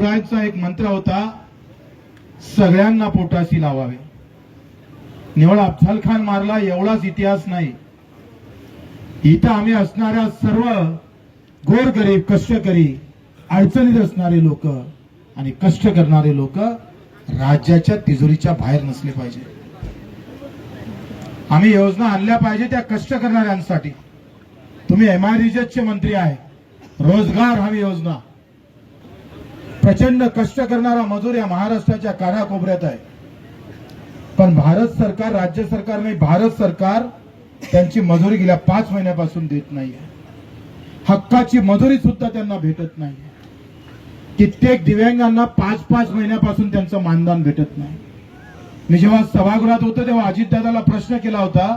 शिवरायांचा एक मंत्र होता, सगळ्यांना पोटाशी लावावे. निवळ अफजल खान मारला एवढाच इतिहास नाही. इथं आम्ही असणाऱ्या सर्व गोरगरीब कष्टकरी अडचणीत असणारे लोक आणि कष्ट करणारे लोक राज्याच्या तिजोरीच्या बाहेर नसले पाहिजे. आम्ही योजना आणल्या पाहिजे त्या कष्ट करणाऱ्यांसाठी. तुम्ही MIDCचे मंत्री आहे. रोजगार हमी योजना, प्रचंड कष्ट करणारा मजूर या महाराष्ट्राच्या कानाकोपऱ्यात आहे. पण भारत सरकार, राज्य सरकार नाही, भारत सरकार त्यांची मजुरी गेल्या 5 महिन्यापासून देत नाहीये. हक्काची मजुरी सुद्धा त्यांना भेटत नाही. कित्येक दिव्यांगांना 5-5 महिन्यापासून त्यांचं मानधन भेटत नाही. मी जेव्हा सभागृहात होतो तेव्हा अजितदादाला प्रश्न केला होता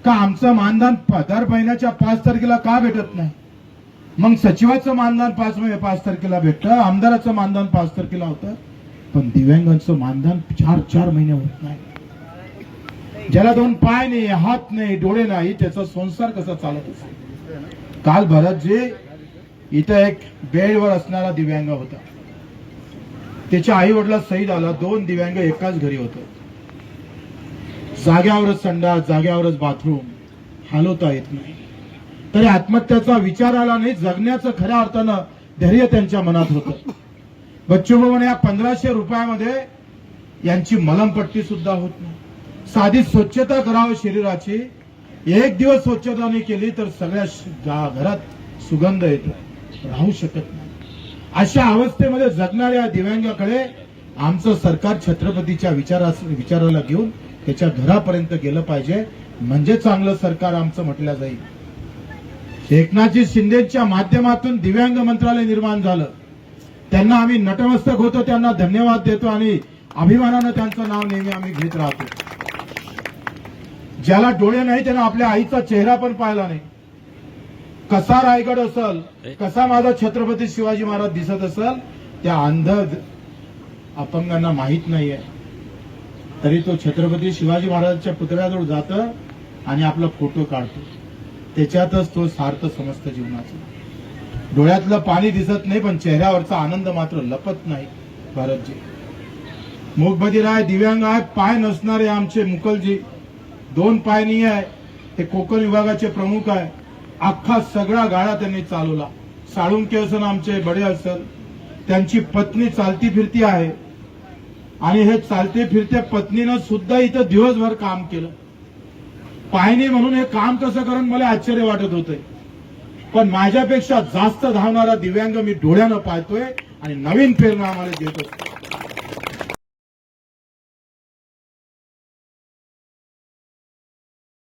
का आमचं मानधन दर महिन्याच्या 5 तारखेला का भेटत नाही. मग सचिवाचं मानधन 5 तारखेला भेटतं, आमदाराचं मानधन 5 तारखेला होतं, पण दिव्यांगांचं मानधन 4-4 महिने होत नाही. ज्याला 2 पाय नाही, हात नाही, डोळे नाही, त्याचा संसार कसा चालत असेल. काल भरतजी इथं एक बेडवर असणारा दिव्यांग होता. त्याच्या आई वडिला शहीद झाला. 2 दिव्यांग एकाच घरी होते. जाग्यावरच संडास, जाग्यावरच बाथरूम, हलवता येत नाही. तरी आत्महत्याचा विचार आला नाही. जगण्याचं खऱ्या अर्थानं धैर्य त्यांच्या मनात होतं. बच्चूभाऊ म्हणे या 1500 रुपयामध्ये यांची मलमपट्टी सुद्धा होत नाही. साधी स्वच्छता करावी शरीराची, 1 दिवस स्वच्छता नाही केली तर सगळ्या घरात सुगंध येतो, राहू शकत नाही. अशा अवस्थेमध्ये जगणाऱ्या दिव्यांगाकडे आमचं सरकार छत्रपतीच्या विचाराला घेऊन त्याच्या घरापर्यंत गेलं पाहिजे, म्हणजे चांगलं सरकार आमचं म्हटलं जाईल. एकनाथजी शिंदेच्या माध्यमातून दिव्यांग मंत्रालय निर्माण झालं. त्यांना आम्ही नतमस्तक होतो, त्यांना धन्यवाद देतो आणि अभिमानानं त्यांचं नाव नेहमी आम्ही घेत राहतो. ज्याला डोळे नाही त्यानं आपल्या आईचा चेहरा पण पाहिला नाही. कसा रायगड असल, कसा माझा छत्रपती शिवाजी महाराज दिसत असल, त्या अंध अपंगांना माहित नाहीये. तरी तो छत्रपती शिवाजी महाराजांच्या पुतळ्याजवळ जातं आणि आपला फोटो काढतो. त्याच्यातच तो सार्थ समजतं जीवनाचं. डोळ्यातलं पाणी दिसत नाही पण चेहऱ्यावरचा आनंद मात्र लपत नाही. भारतजी मूकबधीर आहे, दिव्यांग आहे, पाय नसणारे आमचे मुकलजी, 2 पाय नाही आहे. ते कोकण विभागाचे प्रमुख आहे. अख्खा सगळा गाडा त्यांनी चालवला. साळुंके असन, आमचे बडे असन, त्यांची पत्नी चालती फिरती आहे आणि हे चालते फिरत्या पत्नीनं सुद्धा इथं दिवसभर काम केलं. पायने म्हणून हे काम कसं करून मला आश्चर्य वाटत होतंय. पण माझ्यापेक्षा जास्त धावणारा दिव्यांग मी डोळ्यानं पाहतोय आणि नवीन प्रेरणा आम्हाला देत असतो.